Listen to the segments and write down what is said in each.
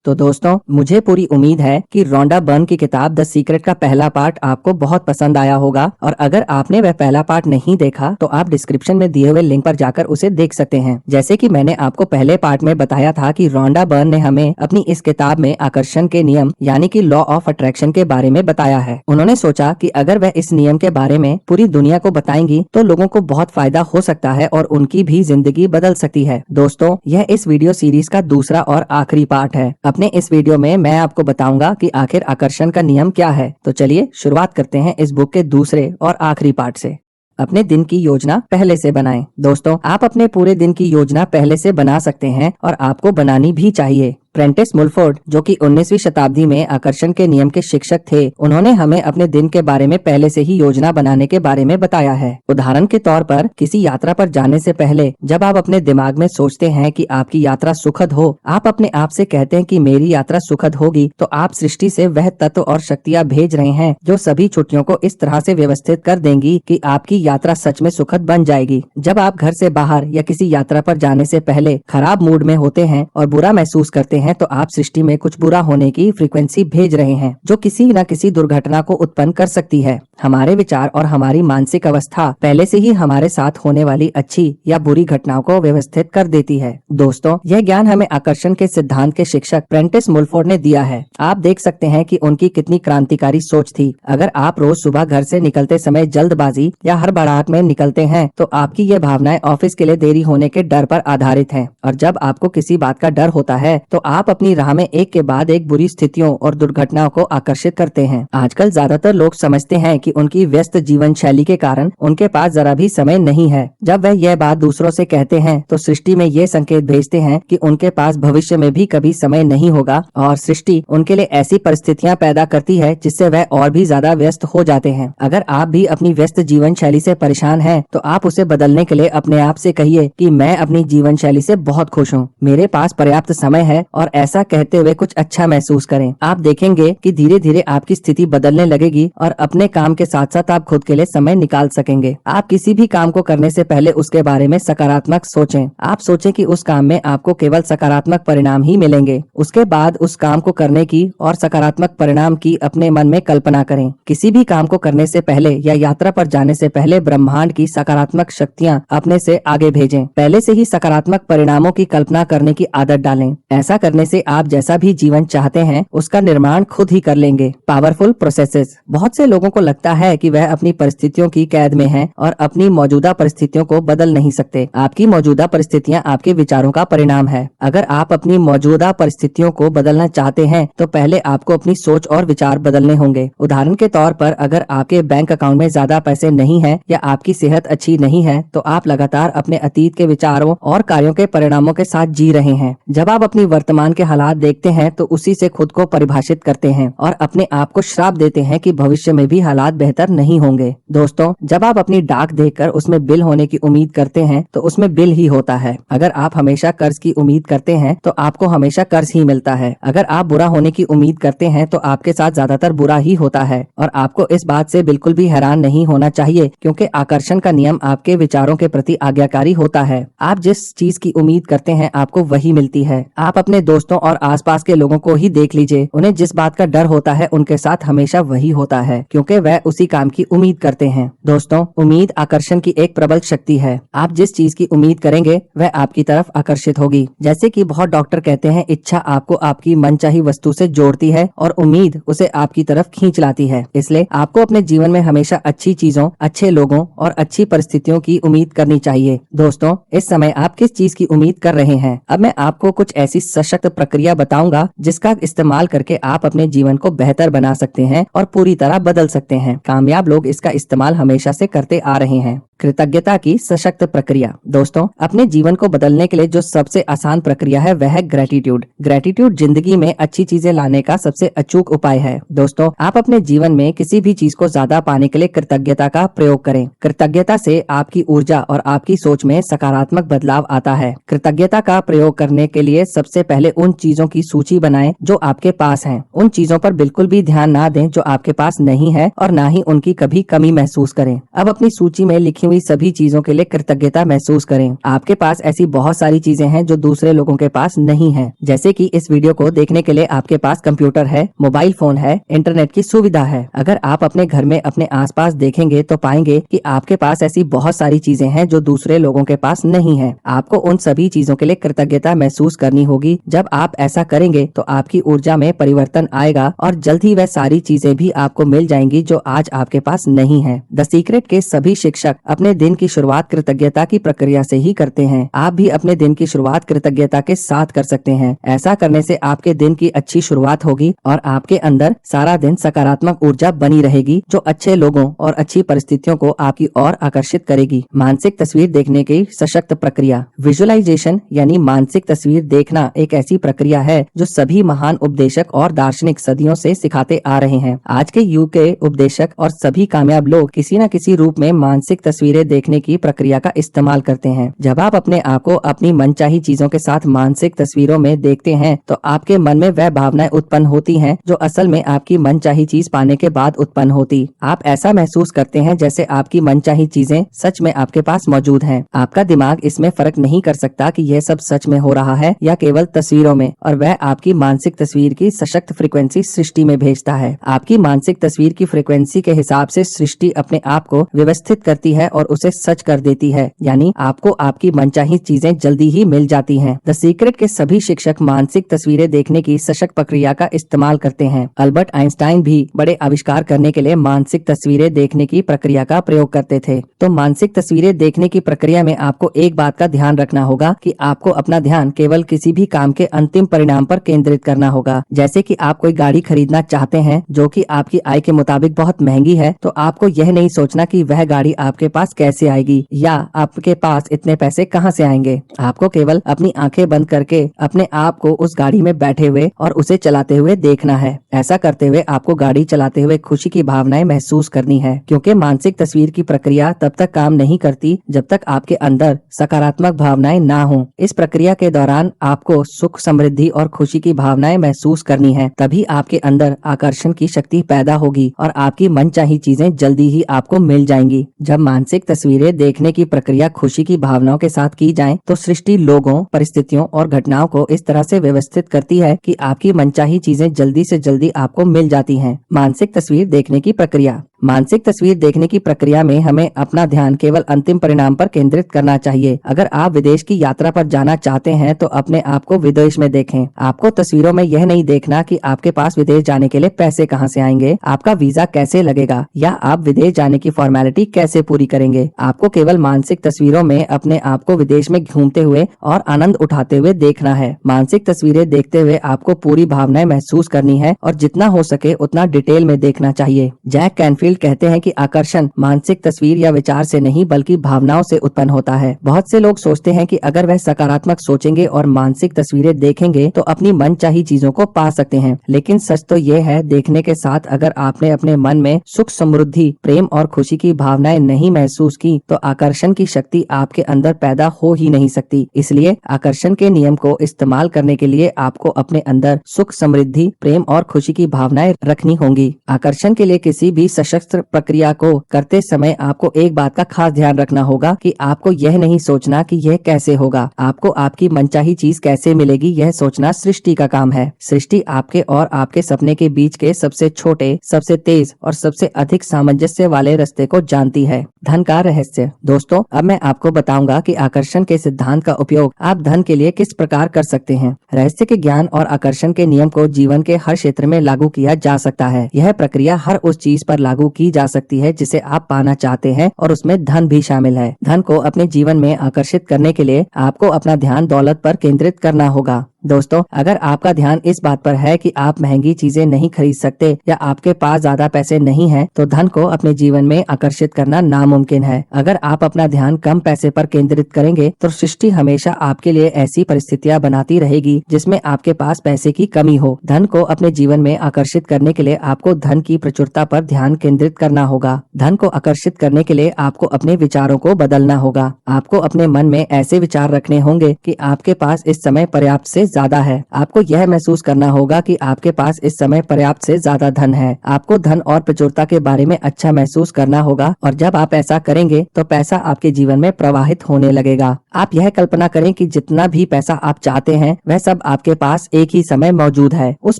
तो दोस्तों, मुझे पूरी उम्मीद है कि रोंडा बर्न की किताब द सीक्रेट का पहला पार्ट आपको बहुत पसंद आया होगा और अगर आपने वह पहला पार्ट नहीं देखा तो आप डिस्क्रिप्शन में दिए हुए लिंक पर जाकर उसे देख सकते हैं। जैसे कि मैंने आपको पहले पार्ट में बताया था कि रोंडा बर्न ने हमें अपनी इस किताब में आकर्षण के नियम यानी कि लॉ ऑफ अट्रैक्शन के बारे में बताया है। उन्होंने सोचा कि अगर वह इस नियम के बारे में पूरी दुनिया को बताएंगी तो लोगों को बहुत फायदा हो सकता है और उनकी भी जिंदगी बदल सकती है। दोस्तों, यह इस वीडियो सीरीज का दूसरा और आखिरी पार्ट है। अपने इस वीडियो में मैं आपको बताऊंगा कि आखिर आकर्षण का नियम क्या है। तो चलिए शुरुआत करते हैं इस बुक के दूसरे और आखिरी पार्ट से। अपने दिन की योजना पहले से बनाएं। दोस्तों, आप अपने पूरे दिन की योजना पहले से बना सकते हैं और आपको बनानी भी चाहिए। प्रेंटिस मुलफोर्ड, जो कि 19वीं शताब्दी में आकर्षण के नियम के शिक्षक थे, उन्होंने हमें अपने दिन के बारे में पहले से ही योजना बनाने के बारे में बताया है। उदाहरण के तौर पर, किसी यात्रा पर जाने से पहले जब आप अपने दिमाग में सोचते हैं कि आपकी यात्रा सुखद हो, आप अपने आप से कहते हैं कि मेरी यात्रा सुखद होगी, तो आप सृष्टि से वह तत्व और शक्तियाँ भेज रहे हैं जो सभी छुट्टियों को इस तरह से व्यवस्थित कर देंगी कि आपकी यात्रा सच में सुखद बन जाएगी। जब आप घर से बाहर या किसी यात्रा पर जाने से पहले खराब मूड में होते हैं और बुरा महसूस करते हैं, तो आप सृष्टि में कुछ बुरा होने की फ्रीक्वेंसी भेज रहे हैं जो किसी न किसी दुर्घटना को उत्पन्न कर सकती है। हमारे विचार और हमारी मानसिक अवस्था पहले से ही हमारे साथ होने वाली अच्छी या बुरी घटनाओं को व्यवस्थित कर देती है। दोस्तों, यह ज्ञान हमें आकर्षण के सिद्धांत के शिक्षक प्रेंटिस मुलफोर्ड ने दिया है। आप देख सकते हैं कि उनकी कितनी क्रांतिकारी सोच थी। अगर आप रोज सुबह घर से निकलते समय जल्दबाजी या हड़बड़ाहट में निकलते हैं, तो आपकी ये भावनाएं ऑफिस के लिए देरी होने के डर पर आधारित हैं। और जब आपको किसी बात का डर होता है, तो आप अपनी राह में एक के बाद एक बुरी स्थितियों और दुर्घटनाओं को आकर्षित करते हैं। आजकल ज्यादातर लोग समझते हैं कि उनकी व्यस्त जीवन शैली के कारण उनके पास जरा भी समय नहीं है। जब वह यह बात दूसरों से कहते हैं, तो सृष्टि में ये संकेत भेजते हैं कि उनके पास भविष्य में भी कभी समय नहीं होगा और सृष्टि उनके लिए ऐसी परिस्थितियां पैदा करती है जिससे वह और भी ज्यादा व्यस्त हो जाते हैं। अगर आप भी अपनी व्यस्त जीवन शैली से परेशान हैं, तो आप उसे बदलने के लिए अपने आप से कहिए कि मैं अपनी जीवन शैली से बहुत खुश हूँ, मेरे पास पर्याप्त समय है, और ऐसा कहते हुए कुछ अच्छा महसूस करें। आप देखेंगे कि धीरे धीरे आपकी स्थिति बदलने लगेगी और अपने काम के साथ साथ आप खुद के लिए समय निकाल सकेंगे। आप किसी भी काम को करने से पहले उसके बारे में सकारात्मक सोचें। आप सोचें कि उस काम में आपको केवल सकारात्मक परिणाम ही मिलेंगे। उसके बाद उस काम को करने की और सकारात्मक परिणाम की अपने मन में कल्पना करें। किसी भी काम को करने से पहले या यात्रा पर जाने से पहले ब्रह्मांड की सकारात्मक शक्तियाँ अपने से आगे भेजें। पहले से ही सकारात्मक परिणामों की कल्पना करने की आदत डालें। ऐसा करने से आप जैसा भी जीवन चाहते हैं उसका निर्माण खुद ही कर लेंगे। Powerful processes. बहुत से लोगों को लगता है कि वह अपनी परिस्थितियों की कैद में हैं और अपनी मौजूदा परिस्थितियों को बदल नहीं सकते। आपकी मौजूदा परिस्थितियां आपके विचारों का परिणाम है। अगर आप अपनी मौजूदा परिस्थितियों को बदलना चाहते हैं, तो पहले आपको अपनी सोच और विचार बदलने होंगे। उदाहरण के तौर पर, अगर आपके बैंक अकाउंट में ज्यादा पैसे नहीं है या आपकी सेहत अच्छी नहीं है, तो आप लगातार अपने अतीत के विचारों और कार्यों के परिणामों के साथ जी रहे हैं। जब आप अपनी वर्तमान के हालात देखते हैं, तो उसी से खुद को परिभाषित करते हैं और अपने आप को श्राप देते हैं कि भविष्य में भी हालात बेहतर नहीं होंगे। दोस्तों, जब आप अपनी डाक देखकर उसमें बिल होने की उम्मीद करते हैं, तो उसमें बिल ही होता है। अगर आप हमेशा कर्ज की उम्मीद करते हैं, तो आपको हमेशा कर्ज ही मिलता है। अगर आप बुरा होने की उम्मीद करते हैं, तो आपके साथ ज्यादातर बुरा ही होता है। और आपको इस बात से बिल्कुल भी हैरान नहीं होना चाहिए, क्योंकि आकर्षण का नियम आपके विचारों के प्रति आज्ञाकारी होता है। आप जिस चीज की उम्मीद करते हैं, आपको वही मिलती है। आप अपने दोस्तों और आसपास के लोगों को ही देख लीजिए। उन्हें जिस बात का डर होता है, उनके साथ हमेशा वही होता है, क्योंकि वह उसी काम की उम्मीद करते हैं। दोस्तों, उम्मीद आकर्षण की एक प्रबल शक्ति है। आप जिस चीज की उम्मीद करेंगे, वह आपकी तरफ आकर्षित होगी। जैसे कि बहुत डॉक्टर कहते हैं, इच्छा आपको आपकी मनचाही वस्तु से जोड़ती है और उम्मीद उसे आपकी तरफ खींच लाती है। इसलिए आपको अपने जीवन में हमेशा अच्छी चीजों, अच्छे लोगों और अच्छी परिस्थितियों की उम्मीद करनी चाहिए। दोस्तों, इस समय आप किस चीज की उम्मीद कर रहे हैं? अब मैं आपको कुछ ऐसी सशक्त प्रक्रिया बताऊंगा जिसका इस्तेमाल करके आप अपने जीवन को बेहतर बना सकते हैं और पूरी तरह बदल सकते हैं। कामयाब लोग इसका इस्तेमाल हमेशा से करते आ रहे हैं। कृतज्ञता की सशक्त प्रक्रिया। दोस्तों, अपने जीवन को बदलने के लिए जो सबसे आसान प्रक्रिया है, वह है ग्रेटिट्यूड। ग्रेटिट्यूड जिंदगी में अच्छी चीजें लाने का सबसे अचूक उपाय है। दोस्तों, आप अपने जीवन में किसी भी चीज को ज्यादा पाने के लिए कृतज्ञता का प्रयोग करें। कृतज्ञता से आपकी ऊर्जा और आपकी सोच में सकारात्मक बदलाव आता है। कृतज्ञता का प्रयोग करने के लिए सबसे पहले उन चीजों की सूची बनाएं जो आपके पास हैं। उन चीजों पर बिल्कुल भी ध्यान ना दें जो आपके पास नहीं है और ना ही उनकी कभी कमी महसूस करें। अब अपनी सूची में लिखी हुई सभी चीजों के लिए कृतज्ञता महसूस करें। आपके पास ऐसी बहुत सारी चीजें हैं जो दूसरे लोगों के पास नहीं है। जैसे कि इस वीडियो को देखने के लिए आपके पास कंप्यूटर है, मोबाइल फोन है, इंटरनेट की सुविधा है। अगर आप अपने घर में अपने आसपास देखेंगे तो पाएंगे कि आपके पास ऐसी बहुत सारी चीजें हैं जो दूसरे लोगों के पास नहीं है। आपको उन सभी चीजों के लिए कृतज्ञता महसूस करनी होगी। जब आप ऐसा करेंगे तो आपकी ऊर्जा में परिवर्तन आएगा और जल्द ही वह सारी चीजें भी आपको मिल जाएंगी जो आज आपके पास नहीं है। द सीक्रेट के सभी शिक्षक अपने दिन की शुरुआत कृतज्ञता की प्रक्रिया से ही करते हैं। आप भी अपने दिन की शुरुआत कृतज्ञता के साथ कर सकते हैं। ऐसा करने से आपके दिन की अच्छी शुरुआत होगी और आपके अंदर सारा दिन सकारात्मक ऊर्जा बनी रहेगी जो अच्छे लोगों और अच्छी परिस्थितियों को आपकी ओर आकर्षित करेगी। मानसिक तस्वीर देखने की सशक्त प्रक्रिया। विजुअलाइजेशन यानी मानसिक तस्वीर देखना एक ऐसी प्रक्रिया है जो सभी महान उपदेशक और दार्शनिक सदियों से सिखाते आ रहे हैं। आज के युग के उपदेशक और सभी कामयाब लोग किसी न किसी रूप में मानसिक तस्वीरें देखने की प्रक्रिया का इस्तेमाल करते हैं। जब आप अपने आप को अपनी मनचाही चीजों के साथ मानसिक तस्वीरों में देखते हैं तो आपके मन में वह भावनाएं उत्पन्न होती हैं जो असल में आपकी मनचाही चीज पाने के बाद उत्पन्न होती। आप ऐसा महसूस करते हैं जैसे आपकी मनचाही चीजें सच में आपके पास मौजूद हैं। आपका दिमाग इसमें फर्क नहीं कर सकता कि यह सब सच में हो रहा है या केवल तस्वीरों में, और वह आपकी मानसिक तस्वीर की सशक्त फ्रीक्वेंसी सृष्टि में भेजता है। आपकी मानसिक तस्वीर की फ्रीक्वेंसी के हिसाब से सृष्टि अपने आप को व्यवस्थित करती है और उसे सच कर देती है, यानी आपको आपकी मनचाही चीजें जल्दी ही मिल जाती हैं। द सीक्रेट के सभी शिक्षक मानसिक तस्वीरें देखने की सशक्त प्रक्रिया का इस्तेमाल करते हैं। अल्बर्ट आइंस्टाइन भी बड़े आविष्कार करने के लिए मानसिक तस्वीरें देखने की प्रक्रिया का प्रयोग करते थे। तो मानसिक तस्वीरें देखने की प्रक्रिया में आपको एक बात का ध्यान रखना होगा कि आपको अपना ध्यान केवल किसी भी काम के अंतिम परिणाम पर केंद्रित करना होगा। जैसे कि आप कोई गाड़ी खरीदना चाहते हैं जो कि आपकी आय के मुताबिक बहुत महंगी है, तो आपको यह नहीं सोचना कि वह गाड़ी आपके पास कैसे आएगी या आपके पास इतने पैसे कहां से आएंगे। आपको केवल अपनी आंखें बंद करके अपने आप को उस गाड़ी में बैठे हुए और उसे चलाते हुए देखना है। ऐसा करते हुए आपको गाड़ी चलाते हुए खुशी की भावनाएं महसूस करनी है, क्योंकि मानसिक तस्वीर की प्रक्रिया तब तक काम नहीं करती जब तक आपके अंदर सकारात्मक भावनाएं ना हो। इस प्रक्रिया के दौरान आपको सुख, समृद्धि और खुशी की भावनाएं महसूस करनी है। तभी आपके अंदर आकर्षण की शक्ति पैदा होगी और आपकी मनचाही चीजें जल्दी ही आपको मिल जाएंगी। जब मानसिक तस्वीरें देखने की प्रक्रिया खुशी की भावनाओं के साथ की जाए तो सृष्टि लोगों, परिस्थितियों और घटनाओं को इस तरह से व्यवस्थित करती है कि आपकी मनचाही चीजें जल्दी से जल्दी आपको मिल जाती हैं। मानसिक तस्वीर देखने की प्रक्रिया। मानसिक तस्वीर देखने की प्रक्रिया में हमें अपना ध्यान केवल अंतिम परिणाम पर केंद्रित करना चाहिए। अगर आप विदेश की यात्रा पर जाना चाहते हैं तो अपने आप को विदेश में देखें। आपको तस्वीरों में यह नहीं देखना कि आपके पास विदेश जाने के लिए पैसे कहां से आएंगे, आपका वीजा कैसे लगेगा या आप विदेश जाने की फॉर्मेलिटी कैसे पूरी करेंगे। आपको केवल मानसिक तस्वीरों में अपने आप को विदेश में घूमते हुए और आनंद उठाते हुए देखना है। मानसिक तस्वीरें देखते हुए आपको पूरी भावनाएं महसूस करनी है और जितना हो सके उतना डिटेल में देखना चाहिए। जैक कैनफील्ड कहते हैं कि आकर्षण मानसिक तस्वीर या विचार से नहीं बल्कि भावनाओं से उत्पन्न होता है। बहुत से लोग सोचते हैं कि अगर वह सकारात्मक सोचेंगे और मानसिक तस्वीरें देखेंगे तो अपनी मनचाही चीजों को पा सकते हैं, लेकिन सच तो यह है देखने के साथ अगर आपने अपने मन में सुख, समृद्धि, प्रेम और खुशी की भावनाएं नहीं महसूस की तो आकर्षण की शक्ति आपके अंदर पैदा हो ही नहीं सकती। इसलिए आकर्षण के नियम को इस्तेमाल करने के लिए आपको अपने अंदर सुख, समृद्धि, प्रेम और खुशी की भावनाएं रखनी होंगी। आकर्षण के लिए किसी भी सशक्त प्रक्रिया को करते समय आपको एक बात का खास ध्यान रखना होगा कि आपको यह नहीं सोचना कि यह कैसे होगा, आपको आपकी मनचाही चीज कैसे मिलेगी यह सोचना सृष्टि का काम है। सृष्टि आपके और आपके सपने के बीच के सबसे छोटे, सबसे तेज और सबसे अधिक सामंजस्य वाले रास्ते को जानती है। धन का रहस्य। दोस्तों, अब मैं आपको बताऊंगा कि आकर्षण के सिद्धांत का उपयोग आप धन के लिए किस प्रकार कर सकते हैं। रहस्य के ज्ञान और आकर्षण के नियम को जीवन के हर क्षेत्र में लागू किया जा सकता है। यह प्रक्रिया हर उस चीज पर लागू की जा सकती है जिसे आप पाना चाहते हैं और उसमें धन भी शामिल है। धन को अपने जीवन में आकर्षित करने के लिए आपको अपना ध्यान दौलत पर केंद्रित करना होगा। दोस्तों, अगर आपका ध्यान इस बात पर है कि आप महंगी चीजें नहीं खरीद सकते या आपके पास ज्यादा पैसे नहीं हैं, तो धन को अपने जीवन में आकर्षित करना नामुमकिन है। अगर आप अपना ध्यान कम पैसे पर केंद्रित करेंगे तो सृष्टि हमेशा आपके लिए ऐसी परिस्थितियां बनाती रहेगी जिसमें आपके पास पैसे की कमी हो। धन को अपने जीवन में आकर्षित करने के लिए आपको धन की प्रचुरता पर ध्यान केंद्रित करना होगा। धन को आकर्षित करने के लिए आपको अपने विचारों को बदलना होगा। आपको अपने मन में ऐसे विचार रखने होंगे कि आपके पास इस समय पर्याप्त से ज्यादा है। आपको यह महसूस करना होगा कि आपके पास इस समय पर्याप्त से ज्यादा धन है। आपको धन और प्रचुरता के बारे में अच्छा महसूस करना होगा और जब आप ऐसा करेंगे तो पैसा आपके जीवन में प्रवाहित होने लगेगा। आप यह कल्पना करें कि जितना भी पैसा आप चाहते हैं वह सब आपके पास एक ही समय मौजूद है। उस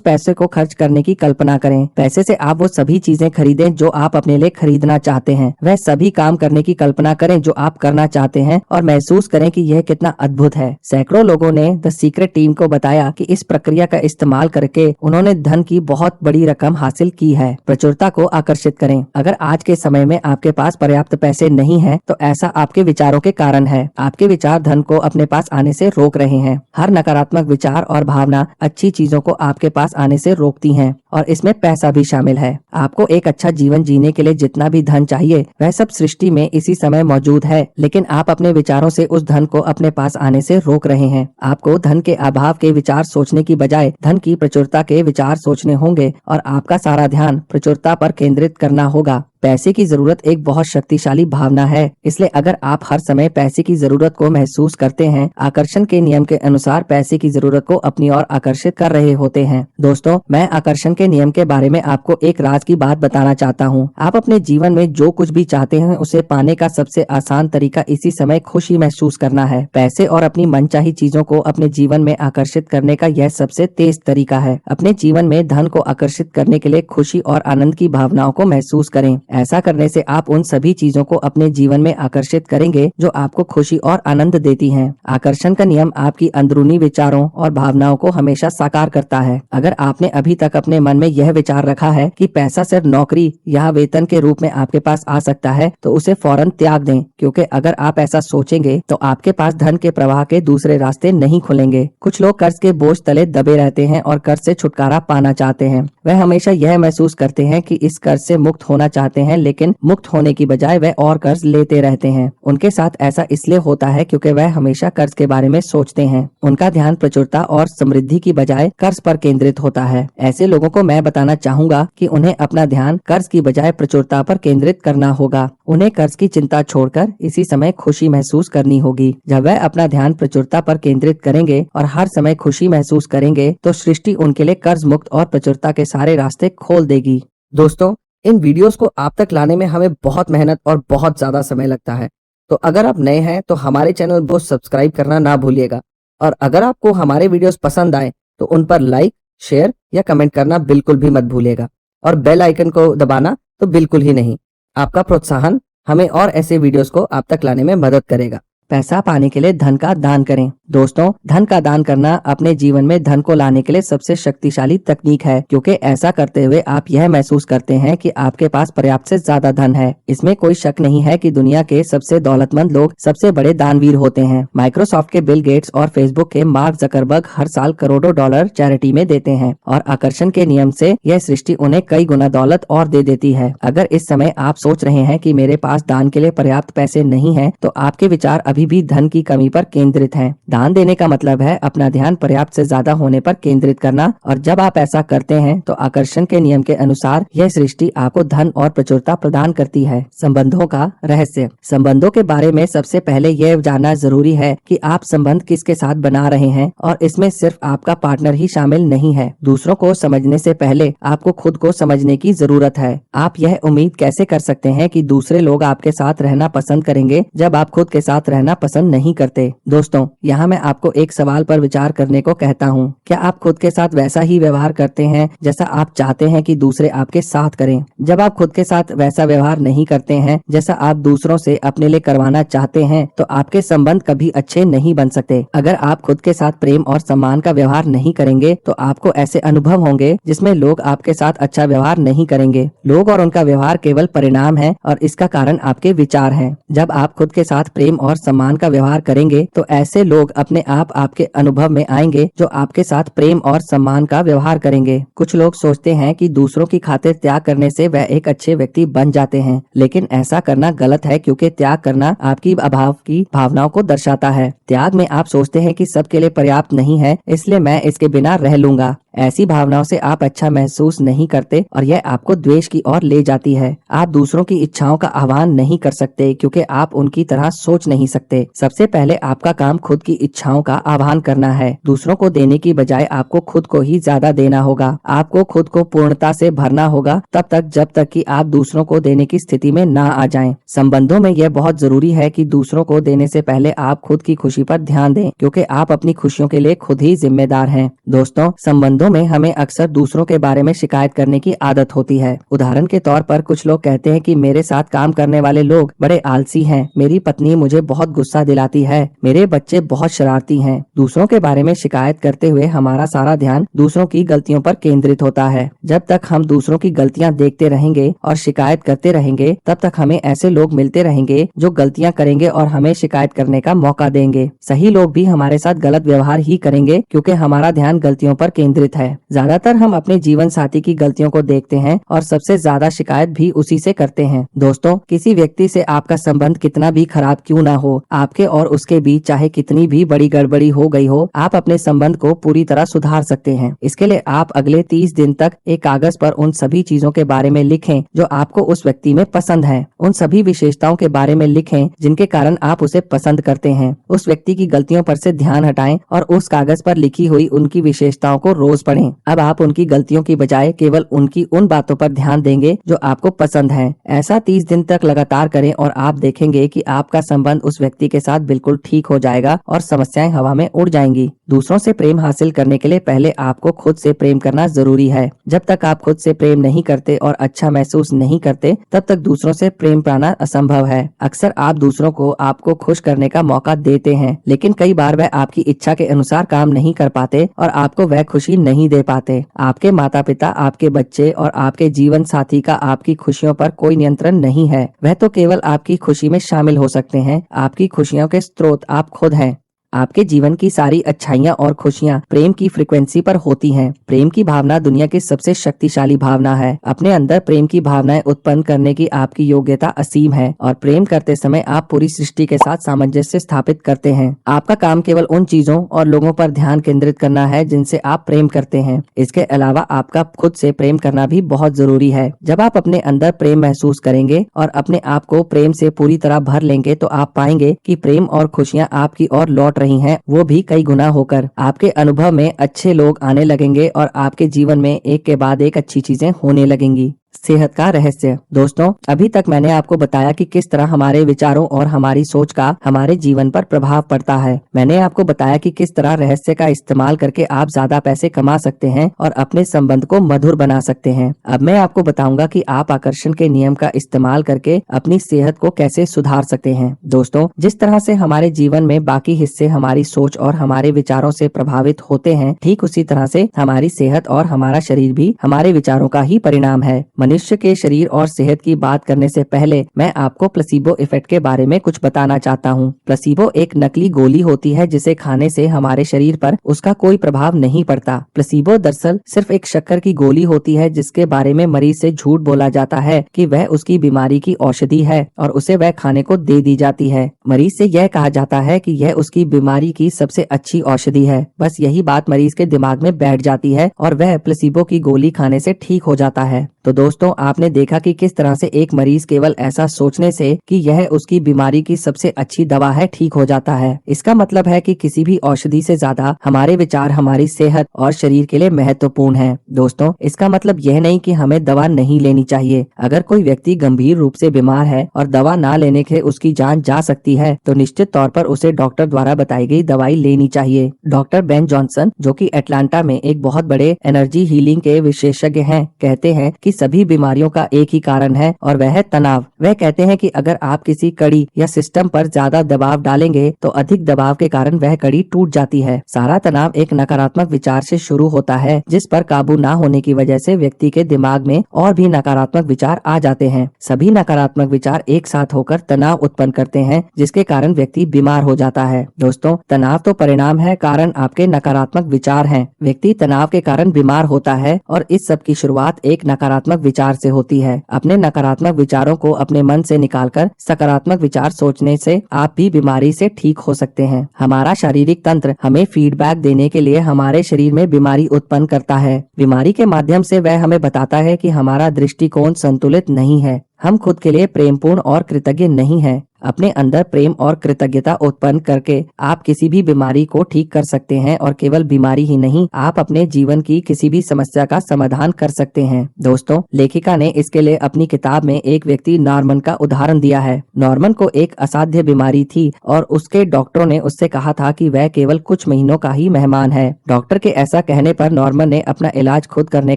पैसे को खर्च करने की कल्पना करें। पैसे से आप वो सभी चीजें खरीदें जो आप अपने लिए खरीदना चाहते हैं। वह सभी काम करने की कल्पना करें जो आप करना चाहते हैं और महसूस करें कि यह कितना अद्भुत है। सैकड़ों लोगों ने द सीक्रेट टीम को बताया कि इस प्रक्रिया का इस्तेमाल करके उन्होंने धन की बहुत बड़ी रकम हासिल की है। प्रचुरता को आकर्षित करें। अगर आज के समय में आपके पास पर्याप्त पैसे नहीं है तो ऐसा आपके विचारों के कारण है। आपके विचार धन को अपने पास आने से रोक रहे हैं। हर नकारात्मक विचार और भावना अच्छी चीजों को आपके पास आने से रोकती हैं और इसमें पैसा भी शामिल है। आपको एक अच्छा जीवन जीने के लिए जितना भी धन चाहिए वह सब सृष्टि में इसी समय मौजूद है, लेकिन आप अपने विचारों से उस धन को अपने पास आने से रोक रहे हैं। आपको धन के अभाव के विचार सोचने की बजाय धन की प्रचुरता के विचार सोचने होंगे और आपका सारा ध्यान प्रचुरता पर केंद्रित करना होगा। पैसे की जरूरत एक बहुत शक्तिशाली भावना है, इसलिए अगर आप हर समय पैसे की जरूरत को महसूस करते हैं, आकर्षण के नियम के अनुसार पैसे की जरूरत को अपनी ओर आकर्षित कर रहे होते हैं। दोस्तों, मैं आकर्षण के नियम के बारे में आपको एक राज की बात बताना चाहता हूँ। आप अपने जीवन में जो कुछ भी चाहते हैं उसे पाने का सबसे आसान तरीका इसी समय खुशी महसूस करना है। पैसे और अपनी मनचाही चीजों को अपने जीवन में आकर्षित करने का यह सबसे तेज तरीका है। अपने जीवन में धन को आकर्षित करने के लिए खुशी और आनंद की भावनाओं को महसूस करें। ऐसा करने से आप उन सभी चीजों को अपने जीवन में आकर्षित करेंगे जो आपको खुशी और आनंद देती हैं। आकर्षण का नियम आपकी अंदरूनी विचारों और भावनाओं को हमेशा साकार करता है। अगर आपने अभी तक अपने मन में यह विचार रखा है कि पैसा सिर्फ नौकरी या वेतन के रूप में आपके पास आ सकता है तो उसे फौरन त्याग दें, क्योंकि अगर आप ऐसा सोचेंगे तो आपके पास धन के प्रवाह के दूसरे रास्ते नहीं खुलेंगे। कुछ लोग कर्ज के बोझ तले दबे रहते हैं और कर्ज से छुटकारा पाना चाहते हैं। वह हमेशा यह महसूस करते हैं कि इस कर्ज से मुक्त होना चाहते हैं, लेकिन मुक्त होने की बजाय वह और कर्ज लेते रहते हैं। उनके साथ ऐसा इसलिए होता है क्योंकि वह हमेशा कर्ज के बारे में सोचते हैं। उनका ध्यान प्रचुरता और समृद्धि की बजाय कर्ज पर केंद्रित होता है। ऐसे लोगों को मैं बताना चाहूंगा कि उन्हें अपना ध्यान कर्ज की बजाय प्रचुरता पर केंद्रित करना होगा। उन्हें कर्ज की चिंता छोड़कर इसी समय खुशी महसूस करनी होगी। जब वह अपना ध्यान प्रचुरता पर केंद्रित करेंगे और हर समय खुशी महसूस करेंगे तो सृष्टि उनके लिए कर्ज मुक्त और प्रचुरता के सारे रास्ते खोल देगी। दोस्तों, इन वीडियोस को आप तक लाने में हमें बहुत मेहनत और बहुत ज्यादा समय लगता है, तो अगर आप नए हैं तो हमारे चैनल को सब्सक्राइब करना ना भूलिएगा और अगर आपको हमारे वीडियोस पसंद आए तो उन पर लाइक, शेयर या कमेंट करना बिल्कुल भी मत भूलिएगा और बेल आइकन को दबाना तो बिल्कुल ही नहीं। आपका प्रोत्साहन हमें और ऐसे वीडियोस को आप तक लाने में मदद करेगा। पैसा पाने के लिए धन का दान करें। दोस्तों, धन का दान करना अपने जीवन में धन को लाने के लिए सबसे शक्तिशाली तकनीक है, क्योंकि ऐसा करते हुए आप यह महसूस करते हैं कि आपके पास पर्याप्त से ज्यादा धन है। इसमें कोई शक नहीं है कि दुनिया के सबसे दौलतमंद लोग सबसे बड़े दानवीर होते हैं। माइक्रोसॉफ्ट के बिल गेट्स और फेसबुक के मार्क जकरबर्ग हर साल करोड़ों डॉलर चैरिटी में देते हैं और आकर्षण के नियम से यह सृष्टि उन्हें कई गुना दौलत और दे देती है। अगर इस समय आप सोच रहे हैं कि मेरे पास दान के लिए पर्याप्त पैसे नहीं है, तो आपके विचार अभी भी धन की कमी पर केंद्रित हैं। दान देने का मतलब है अपना ध्यान पर्याप्त से ज्यादा होने पर केंद्रित करना, और जब आप ऐसा करते हैं तो आकर्षण के नियम के अनुसार यह सृष्टि आपको धन और प्रचुरता प्रदान करती है। संबंधों का रहस्य। संबंधों के बारे में सबसे पहले यह जानना जरूरी है कि आप संबंध किसके साथ बना रहे हैं, और इसमें सिर्फ आपका पार्टनर ही शामिल नहीं है। दूसरों को समझने से पहले आपको खुद को समझने की जरूरत है। आप यह उम्मीद कैसे कर सकते हैं कि दूसरे लोग आपके साथ रहना पसंद करेंगे जब आप खुद के साथ रहना पसंद नहीं करते। दोस्तों, यहाँ मैं आपको एक सवाल पर विचार करने को कहता हूँ। क्या आप खुद के साथ वैसा ही व्यवहार करते हैं जैसा आप चाहते हैं कि दूसरे आपके साथ करें? जब आप खुद के साथ वैसा व्यवहार नहीं करते हैं जैसा आप दूसरों से अपने लिए करवाना चाहते हैं, तो आपके संबंध कभी अच्छे नहीं बन सकते। अगर आप खुद के साथ प्रेम और सम्मान का व्यवहार नहीं करेंगे तो आपको ऐसे अनुभव होंगे जिसमें लोग आपके साथ अच्छा व्यवहार नहीं करेंगे। लोग और उनका व्यवहार केवल परिणाम है और इसका कारण आपके विचार हैं। जब आप खुद के साथ प्रेम और सम्मान का व्यवहार करेंगे तो ऐसे लोग अपने आप आपके अनुभव में आएंगे जो आपके साथ प्रेम और सम्मान का व्यवहार करेंगे। कुछ लोग सोचते हैं कि दूसरों की खातिर त्याग करने से वह एक अच्छे व्यक्ति बन जाते हैं, लेकिन ऐसा करना गलत है, क्योंकि त्याग करना आपकी अभाव की भावनाओं को दर्शाता है। त्याग में आप सोचते हैं कि सबके लिए पर्याप्त नहीं है, इसलिए मैं इसके बिना रह लूंगा। ऐसी भावनाओं से आप अच्छा महसूस नहीं करते और यह आपको द्वेष की ओर ले जाती है। आप दूसरों की इच्छाओं का आह्वान नहीं कर सकते क्योंकि आप उनकी तरह सोच नहीं सकते। सकते। सबसे पहले आपका काम खुद की इच्छाओं का आह्वान करना है। दूसरों को देने की बजाय आपको खुद को ही ज्यादा देना होगा। आपको खुद को पूर्णता से भरना होगा तब तक जब तक कि आप दूसरों को देने की स्थिति में ना आ जाएं। संबंधों में यह बहुत जरूरी है कि दूसरों को देने से पहले आप खुद की खुशी पर ध्यान दें, क्योंकि आप अपनी खुशियों के लिए खुद ही जिम्मेदार हैं। दोस्तों, संबंधों में हमें अक्सर दूसरों के बारे में शिकायत करने की आदत होती है। उदाहरण के तौर पर कुछ लोग कहते हैं कि मेरे साथ काम करने वाले लोग बड़े आलसी हैं, मेरी पत्नी मुझे बहुत गुस्सा दिलाती है, मेरे बच्चे बहुत शरारती हैं। दूसरों के बारे में शिकायत करते हुए हमारा सारा ध्यान दूसरों की गलतियों पर केंद्रित होता है। जब तक हम दूसरों की गलतियां देखते रहेंगे और शिकायत करते रहेंगे, तब तक हमें ऐसे लोग मिलते रहेंगे जो गलतियां करेंगे और हमें शिकायत करने का मौका देंगे। सही लोग भी हमारे साथ गलत व्यवहार ही करेंगे, क्योंकि हमारा ध्यान गलतियों पर केंद्रित है। ज्यादातर हम अपने जीवन साथी की गलतियों को देखते हैं और सबसे ज्यादा शिकायत भी उसी से करते हैं। दोस्तों, किसी व्यक्ति से आपका संबंध कितना भी खराब क्यों ना हो, आपके और उसके बीच चाहे कितनी भी बड़ी गड़बड़ी हो गई हो, आप अपने संबंध को पूरी तरह सुधार सकते हैं। इसके लिए आप अगले 30 दिन तक एक कागज पर उन सभी चीजों के बारे में लिखें जो आपको उस व्यक्ति में पसंद है। उन सभी विशेषताओं के बारे में लिखें जिनके कारण आप उसे पसंद करते हैं। उस व्यक्ति की गलतियों पर से ध्यान हटाएं और उस कागज पर लिखी हुई उनकी विशेषताओं को रोज पढ़ें। अब आप उनकी गलतियों की बजाय केवल उनकी उन बातों पर ध्यान देंगे जो आपको पसंद है। ऐसा 30 दिन तक लगातार करें और आप देखेंगे कि आपका संबंध उस व्यक्ति के साथ बिल्कुल ठीक हो जाएगा और समस्याएं हवा में उड़ जाएंगी। दूसरों से प्रेम हासिल करने के लिए पहले आपको खुद से प्रेम करना जरूरी है। जब तक आप खुद से प्रेम नहीं करते और अच्छा महसूस नहीं करते, तब तक दूसरों से प्रेम पाना असंभव है। अक्सर आप दूसरों को आपको खुश करने का मौका देते हैं, लेकिन कई बार वह आपकी इच्छा के अनुसार काम नहीं कर पाते और आपको वह खुशी नहीं दे पाते। आपके माता पिता, आपके बच्चे और आपके जीवन साथी का आपकी खुशियों पर कोई नियंत्रण नहीं है। वह तो केवल आपकी खुशी में शामिल हो सकते हैं। आपकी खुशियों के स्रोत आप खुद हैं। आपके जीवन की सारी अच्छाइयाँ और खुशियाँ प्रेम की फ्रिक्वेंसी पर होती हैं। प्रेम की भावना दुनिया की सबसे शक्तिशाली भावना है। अपने अंदर प्रेम की भावनाएं उत्पन्न करने की आपकी योग्यता असीम है और प्रेम करते समय आप पूरी सृष्टि के साथ सामंजस्य स्थापित करते हैं। आपका काम केवल उन चीजों और लोगों पर ध्यान केंद्रित करना है जिनसे आप प्रेम करते हैं। इसके अलावा आपका खुद से प्रेम करना भी बहुत जरूरी है। जब आप अपने अंदर प्रेम महसूस करेंगे और अपने आप को प्रेम से पूरी तरह भर लेंगे, तो आप पाएंगे कि प्रेम और खुशियाँ आपकी ओर लौट रही हैं, वो भी कई गुना होकर। आपके अनुभव में अच्छे लोग आने लगेंगे और आपके जीवन में एक के बाद एक अच्छी चीजें होने लगेंगी। सेहत का रहस्य। दोस्तों, अभी तक मैंने आपको बताया कि किस तरह हमारे विचारों और हमारी सोच का हमारे जीवन पर प्रभाव पड़ता है। मैंने आपको बताया कि किस तरह रहस्य का इस्तेमाल करके आप ज्यादा पैसे कमा सकते हैं और अपने संबंध को मधुर बना सकते हैं। अब मैं आपको बताऊंगा कि आप आकर्षण के नियम का इस्तेमाल करके अपनी सेहत को कैसे सुधार सकते हैं। दोस्तों, जिस तरह से हमारे जीवन में बाकी हिस्से हमारी सोच और हमारे विचारों से प्रभावित होते हैं, ठीक उसी तरह से हमारी सेहत और हमारा शरीर भी हमारे विचारों का ही परिणाम है। मनुष्य के शरीर और सेहत की बात करने से पहले मैं आपको प्लेसिबो इफेक्ट के बारे में कुछ बताना चाहता हूँ। प्लेसिबो एक नकली गोली होती है जिसे खाने से हमारे शरीर पर उसका कोई प्रभाव नहीं पड़ता। प्लेसिबो दरअसल सिर्फ एक शक्कर की गोली होती है जिसके बारे में मरीज से झूठ बोला जाता है कि वह उसकी बीमारी की औषधि है और उसे वह खाने को दे दी जाती है। मरीज से यह कहा जाता है कि यह उसकी बीमारी की सबसे अच्छी औषधि है। बस यही बात मरीज के दिमाग में बैठ जाती है और वह प्लेसिबो की गोली खाने से ठीक हो जाता है। तो दोस्तों, आपने देखा कि किस तरह से एक मरीज केवल ऐसा सोचने से कि यह उसकी बीमारी की सबसे अच्छी दवा है, ठीक हो जाता है। इसका मतलब है कि किसी भी औषधि से ज्यादा हमारे विचार हमारी सेहत और शरीर के लिए महत्वपूर्ण है। दोस्तों, इसका मतलब यह नहीं कि हमें दवा नहीं लेनी चाहिए। अगर कोई व्यक्ति गंभीर रूप से बीमार है और दवा न लेने से उसकी जान जा सकती है, तो निश्चित तौर पर उसे डॉक्टर द्वारा बताई गई दवाई लेनी चाहिए। डॉक्टर बेन जॉनसन, जो कि अटलांटा में एक बहुत बड़े एनर्जी हीलिंग के विशेषज्ञ हैं, कहते हैं कि सभी बीमारियों का एक ही कारण है और वह है तनाव। वह कहते हैं कि अगर आप किसी कड़ी या सिस्टम पर ज्यादा दबाव डालेंगे तो अधिक दबाव के कारण वह कड़ी टूट जाती है। सारा तनाव एक नकारात्मक विचार से शुरू होता है जिस पर काबू न होने की वजह से व्यक्ति के दिमाग में और भी नकारात्मक विचार आ जाते हैं। सभी नकारात्मक विचार एक साथ होकर तनाव उत्पन्न करते हैं जिसके कारण व्यक्ति बीमार हो जाता है। दोस्तों, तनाव तो परिणाम है, कारण आपके नकारात्मक विचार हैं। व्यक्ति तनाव के कारण बीमार होता है और इस सब की शुरुआत एक नकारात्मक विचार से होती है। अपने नकारात्मक विचारों को अपने मन से निकालकर सकारात्मक विचार सोचने से आप भी बीमारी से ठीक हो सकते हैं। हमारा शारीरिक तंत्र हमें फीडबैक देने के लिए हमारे शरीर में बीमारी उत्पन्न करता है। बीमारी के माध्यम से वह हमें बताता है कि हमारा दृष्टिकोण संतुलित नहीं है, हम खुद के लिए प्रेमपूर्ण और कृतज्ञ नहीं हैं। अपने अंदर प्रेम और कृतज्ञता उत्पन्न करके आप किसी भी बीमारी को ठीक कर सकते हैं और केवल बीमारी ही नहीं, आप अपने जीवन की किसी भी समस्या का समाधान कर सकते हैं। दोस्तों, लेखिका ने इसके लिए अपनी किताब में एक व्यक्ति नॉर्मन का उदाहरण दिया है। नॉर्मन को एक असाध्य बीमारी थी और उसके डॉक्टरों ने उससे कहा था कि वह केवल कुछ महीनों का ही मेहमान है। डॉक्टर के ऐसा कहने पर नॉर्मन ने अपना इलाज खुद करने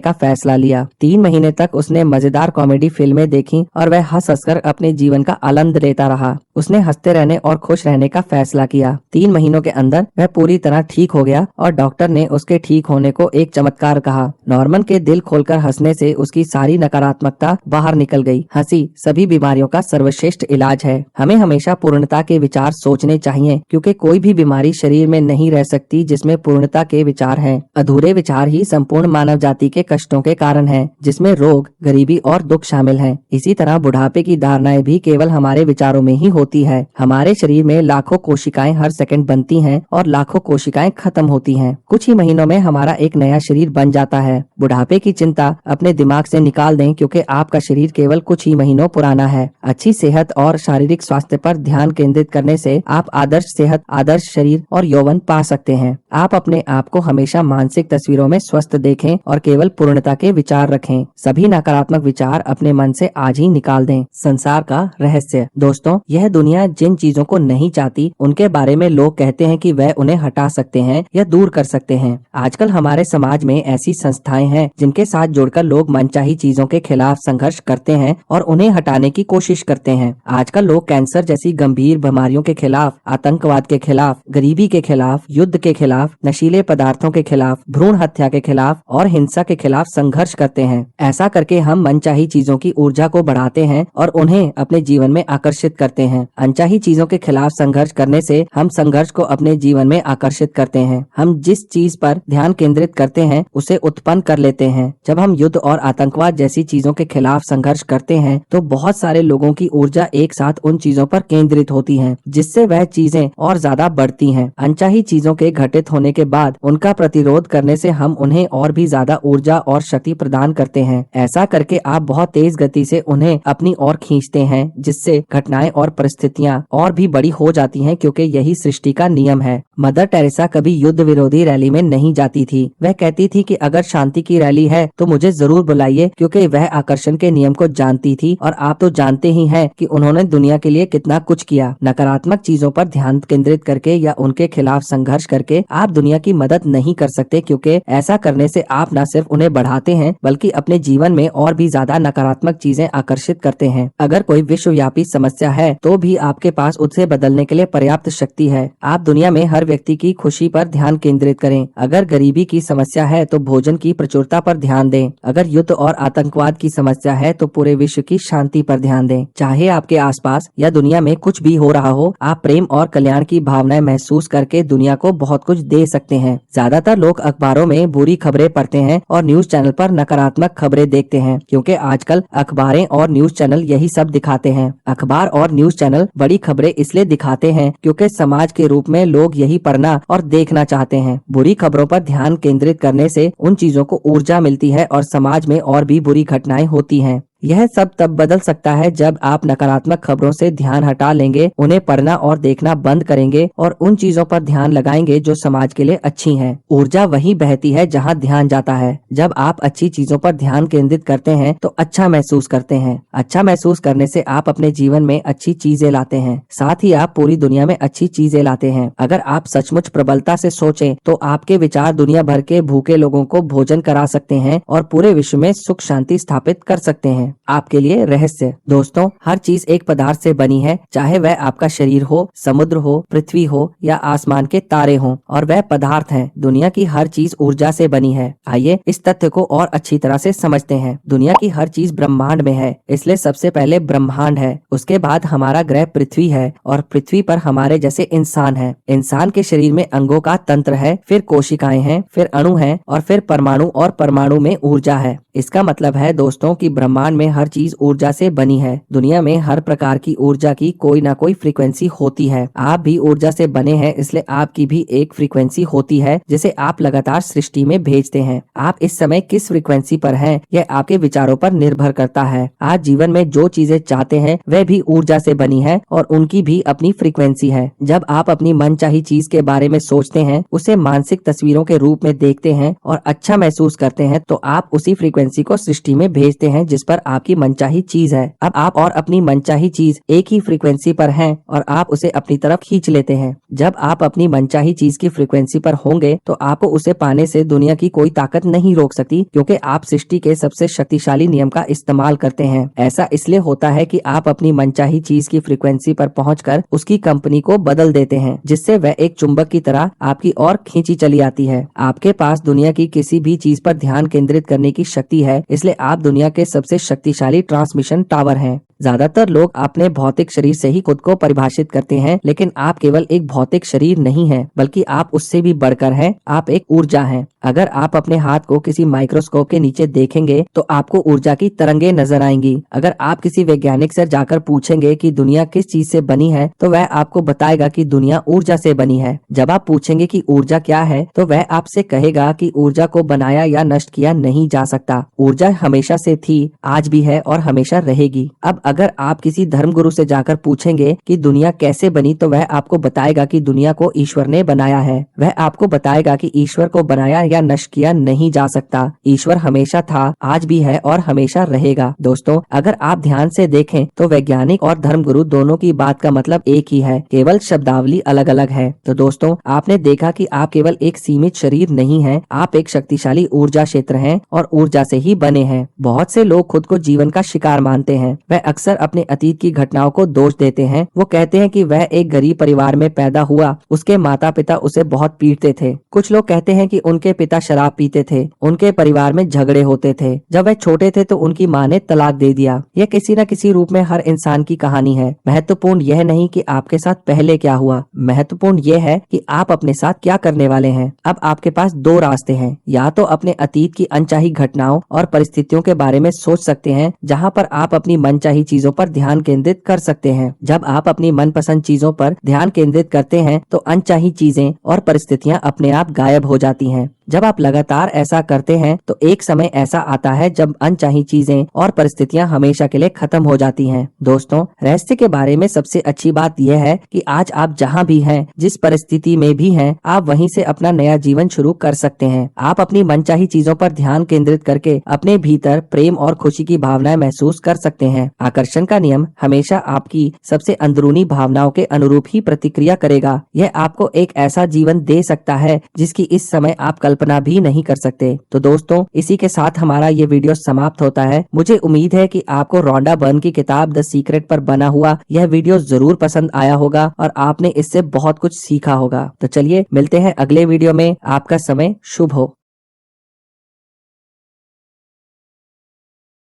का फैसला लिया। 3 महीने तक उसने मजेदार कॉमेडी फिल्में देखी और वह हंस हंसकर अपने जीवन का आनंद लेता रहा। उसने हंसते रहने और खुश रहने का फैसला किया। 3 महीनों के अंदर वह पूरी तरह ठीक हो गया और डॉक्टर ने उसके ठीक होने को एक चमत्कार कहा। नॉर्मन के दिल खोलकर हंसने से उसकी सारी नकारात्मकता बाहर निकल गई। हंसी सभी बीमारियों का सर्वश्रेष्ठ इलाज है। हमें हमेशा पूर्णता के विचार सोचने चाहिए, क्योंकि कोई भी बीमारी शरीर में नहीं रह सकती जिसमें पूर्णता के विचार हैं। अधूरे विचार ही संपूर्ण मानव जाति के कष्टों के कारण हैं, जिसमें रोग, गरीबी और दुख शामिल हैं। इसी तरह बुढ़ापे की धारणाएं भी केवल हमारे विचारों में ही होती है। हमारे शरीर में लाखों कोशिकाएं हर सेकंड बनती हैं और लाखों कोशिकाएं खत्म होती हैं। कुछ ही महीनों में हमारा एक नया शरीर बन जाता है। बुढ़ापे की चिंता अपने दिमाग से निकाल दें, क्योंकि आपका शरीर केवल कुछ ही महीनों पुराना है। अच्छी सेहत और शारीरिक स्वास्थ्य पर ध्यान केंद्रित करने से आप आदर्श सेहत, आदर्श शरीर और यौवन पा सकते हैं। आप अपने आप को हमेशा मानसिक तस्वीरों में स्वस्थ देखें और केवल पूर्णता के विचार रखें। सभी नकारात्मक विचार अपने मन से आज ही निकाल दें। संसार का रहस्य। दोस्तों, यह दुनिया जिन चीजों को नहीं चाहती उनके बारे में लोग कहते हैं कि वह उन्हें हटा सकते हैं या दूर कर सकते हैं। आजकल हमारे समाज में ऐसी संस्थाएं हैं जिनके साथ जुड़कर लोग मनचाही चीजों के खिलाफ संघर्ष करते हैं और उन्हें हटाने की कोशिश करते हैं। आजकल लोग कैंसर जैसी गंभीर बीमारियों के खिलाफ, आतंकवाद के खिलाफ, गरीबी के खिलाफ, युद्ध के खिलाफ, नशीले पदार्थों के खिलाफ, भ्रूण हत्या के खिलाफ और हिंसा के खिलाफ संघर्ष करते हैं। ऐसा करके हम मनचाही चीजों की ऊर्जा को बढ़ाते हैं और उन्हें अपने जीवन में आकर्षित करते हैं। अनचाही चीजों के खिलाफ संघर्ष करने से हम संघर्ष को अपने जीवन में आकर्षित करते हैं। हम जिस चीज पर ध्यान केंद्रित करते हैं उसे उत्पन्न कर लेते हैं। जब हम युद्ध और आतंकवाद जैसी चीजों के खिलाफ संघर्ष करते हैं तो बहुत सारे लोगों की ऊर्जा एक साथ उन चीजों पर केंद्रित होती है, जिससे वह चीजें और ज्यादा बढ़ती हैं। अनचाही चीजों के घटित होने के बाद उनका प्रतिरोध करने से हम उन्हें और भी ज्यादा ऊर्जा और शक्ति प्रदान करते हैं। ऐसा करके आप बहुत तेज गति से उन्हें अपनी ओर खींचते हैं, जिससे घटनाएं और परिस्थितियां और भी बड़ी हो जाती हैं, क्योंकि यही सृष्टि का नियम है। मदर टेरेसा कभी युद्ध विरोधी रैली में नहीं जाती थी। वह कहती थी कि अगर शांति की रैली है तो मुझे जरूर बुलाइए, क्योंकि वह आकर्षण के नियम को जानती थी और आप तो जानते ही हैं कि उन्होंने दुनिया के लिए कितना कुछ किया। नकारात्मक चीजों पर ध्यान केंद्रित करके या उनके खिलाफ संघर्ष करके आप दुनिया की मदद नहीं कर सकते, क्योंकि ऐसा करने से आप न सिर्फ उन्हें बढ़ाते हैं बल्कि अपने जीवन में और भी ज्यादा नकारात्मक चीजें आकर्षित करते हैं। अगर कोई विश्वव्यापी समस्या है तो भी आपके पास उसे बदलने के लिए पर्याप्त शक्ति है। आप दुनिया में हर व्यक्ति की खुशी पर ध्यान केंद्रित करें। अगर गरीबी की समस्या है तो भोजन की प्रचुरता पर ध्यान दें। अगर युद्ध और आतंकवाद की समस्या है तो पूरे विश्व की शांति पर ध्यान दें। चाहे आपके आसपास या दुनिया में कुछ भी हो रहा हो, आप प्रेम और कल्याण की भावनाएं महसूस करके दुनिया को बहुत कुछ दे सकते हैं। ज्यादातर लोग अखबारों में बुरी खबरें पढ़ते हैं और न्यूज चैनल पर नकारात्मक खबरें देखते हैं, क्योंकि आजकल अखबारें और न्यूज चैनल यही सब दिखाते हैं। अखबार और न्यूज चैनल बड़ी खबरें इसलिए दिखाते हैं क्योंकि समाज के रूप में लोग यही पढ़ना और देखना चाहते हैं। बुरी खबरों पर ध्यान केंद्रित करने से उन चीजों को ऊर्जा मिलती है और समाज में और भी बुरी घटनाएं होती हैं। यह सब तब बदल सकता है जब आप नकारात्मक खबरों से ध्यान हटा लेंगे, उन्हें पढ़ना और देखना बंद करेंगे और उन चीजों पर ध्यान लगाएंगे जो समाज के लिए अच्छी हैं। ऊर्जा वहीं बहती है जहां ध्यान जाता है। जब आप अच्छी चीजों पर ध्यान केंद्रित करते हैं तो अच्छा महसूस करते हैं। अच्छा महसूस करने से आप अपने जीवन में अच्छी चीजें लाते हैं, साथ ही आप पूरी दुनिया में अच्छी चीजें लाते हैं। अगर आप सचमुच प्रबलता से सोचें तो आपके विचार दुनिया भर के भूखे लोगों को भोजन करा सकते हैं और पूरे विश्व में सुख शांति स्थापित कर सकते हैं। आपके लिए रहस्य। दोस्तों, हर चीज एक पदार्थ से बनी है, चाहे वह आपका शरीर हो, समुद्र हो, पृथ्वी हो या आसमान के तारे हों, और वह पदार्थ है। दुनिया की हर चीज ऊर्जा से बनी है। आइए इस तथ्य को और अच्छी तरह से समझते हैं। दुनिया की हर चीज ब्रह्मांड में है, इसलिए सबसे पहले ब्रह्मांड है, उसके बाद हमारा ग्रह पृथ्वी है और पृथ्वी पर हमारे जैसे इंसान है। इंसान के शरीर में अंगों का तंत्र है, फिर कोशिकाएं हैं, फिर अणु हैं और फिर परमाणु, और परमाणु में ऊर्जा है। इसका मतलब है दोस्तों कि ब्रह्मांड में हर चीज ऊर्जा से बनी है। दुनिया में हर प्रकार की ऊर्जा की कोई ना कोई फ्रीक्वेंसी होती है। आप भी ऊर्जा से बने हैं, इसलिए आपकी भी एक फ्रीक्वेंसी होती है जिसे आप लगातार सृष्टि में भेजते हैं। आप इस समय किस फ्रीक्वेंसी पर हैं, यह आपके विचारों पर निर्भर करता है। आज जीवन में जो चीजें चाहते हैं वह भी ऊर्जा से बनी है और उनकी भी अपनी फ्रीक्वेंसी है। जब आप अपनी मनचाही चीज के बारे में सोचते हैं, उसे मानसिक तस्वीरों के रूप में देखते हैं और अच्छा महसूस करते हैं, तो आप उसी फ्रीक्वेंसी को सृष्टि में भेजते हैं जिस पर आपकी मनचाही चीज है। अब आप और अपनी मनचाही चीज एक ही फ्रीक्वेंसी पर हैं और आप उसे अपनी तरफ खींच लेते हैं। जब आप अपनी मनचाही चीज की फ्रीक्वेंसी पर होंगे तो आपको उसे पाने से दुनिया की कोई ताकत नहीं रोक सकती, क्योंकि आप सृष्टि के सबसे शक्तिशाली नियम का इस्तेमाल करते हैं। ऐसा इसलिए होता है कि आप अपनी मनचाही चीज की फ्रीक्वेंसी पर पहुंचकर उसकी कंपनी को बदल देते हैं, जिससे वह एक चुंबक की तरह आपकी ओर खींची चली आती है। आपके पास दुनिया की किसी भी चीज पर ध्यान केंद्रित करने की शक्ति है, इसलिए आप दुनिया के सबसे शक्तिशाली ट्रांसमिशन टावर हैं। ज्यादातर लोग अपने भौतिक शरीर से ही खुद को परिभाषित करते हैं, लेकिन आप केवल एक भौतिक शरीर नहीं हैं, बल्कि आप उससे भी बढ़कर हैं। आप एक ऊर्जा हैं। अगर आप अपने हाथ को किसी माइक्रोस्कोप के नीचे देखेंगे तो आपको ऊर्जा की तरंगे नजर आएंगी। अगर आप किसी वैज्ञानिक से जाकर पूछेंगे कि दुनिया किस चीज से बनी है, तो वह आपको बताएगा कि दुनिया ऊर्जा से बनी है। जब आप पूछेंगे कि ऊर्जा क्या है, तो वह आपसे कहेगा कि ऊर्जा को बनाया या नष्ट किया नहीं जा सकता। ऊर्जा हमेशा से थी, आज भी है और हमेशा रहेगी। अब अगर आप किसी धर्मगुरु से जाकर पूछेंगे कि दुनिया कैसे बनी, तो वह आपको बताएगा कि दुनिया को ईश्वर ने बनाया है। वह आपको बताएगा कि ईश्वर को बनाया या नष्ट किया नहीं जा सकता। ईश्वर हमेशा था, आज भी है और हमेशा रहेगा। दोस्तों, अगर आप ध्यान से देखें तो वैज्ञानिक और धर्मगुरु दोनों की बात का मतलब एक ही है, केवल शब्दावली अलग अलग है। तो दोस्तों, आपने देखा कि आप केवल एक सीमित शरीर नहीं हैं, आप एक शक्तिशाली ऊर्जा क्षेत्र हैं और ऊर्जा से ही बने हैं। बहुत से लोग खुद को जीवन का शिकार मानते हैं। वह अक्सर अपने अतीत की घटनाओं को दोष देते हैं। वो कहते हैं कि वह एक गरीब परिवार में पैदा हुआ, उसके माता पिता उसे बहुत पीटते थे। कुछ लोग कहते हैं कि उनके पिता शराब पीते थे, उनके परिवार में झगड़े होते थे। जब वह छोटे थे तो उनकी माँ ने तलाक दे दिया। यह किसी न किसी रूप में हर इंसान की कहानी है। महत्वपूर्ण यह नहीं कि आपके साथ पहले क्या हुआ, महत्वपूर्ण यह है कि आप अपने साथ क्या करने वाले हैं। अब आपके पास दो रास्ते हैं। या तो अपने अतीत की अनचाही घटनाओं और परिस्थितियों के बारे में सोच सकते हैं, जहाँ पर आप अपनी मनचाही चीजों पर ध्यान केंद्रित कर सकते हैं। जब आप अपनी मनपसंद चीजों पर ध्यान केंद्रित करते हैं तो अनचाही चीजें और परिस्थितियां अपने आप गायब हो जाती हैं। जब आप लगातार ऐसा करते हैं तो एक समय ऐसा आता है जब अनचाही चीजें और परिस्थितियां हमेशा के लिए खत्म हो जाती हैं। दोस्तों, रहस्य के बारे में सबसे अच्छी बात यह है कि आज आप जहां भी हैं, जिस परिस्थिति में भी हैं, आप वहीं से अपना नया जीवन शुरू कर सकते हैं। आप अपनी मनचाही चीजों पर ध्यान केंद्रित करके अपने भीतर प्रेम और खुशी की भावनाएं महसूस कर सकते हैं। आकर्षण का नियम हमेशा आपकी सबसे अंदरूनी भावनाओं के अनुरूप ही प्रतिक्रिया करेगा। यह आपको एक ऐसा जीवन दे सकता है जिसकी इस समय आप कल्पना भी नहीं कर सकते। तो दोस्तों, इसी के साथ हमारा ये वीडियो समाप्त होता है। मुझे उम्मीद है कि आपको रोंडा बर्न की किताब द सीक्रेट पर बना हुआ यह वीडियो जरूर पसंद आया होगा और आपने इससे बहुत कुछ सीखा होगा। तो चलिए मिलते हैं अगले वीडियो में। आपका समय शुभ हो।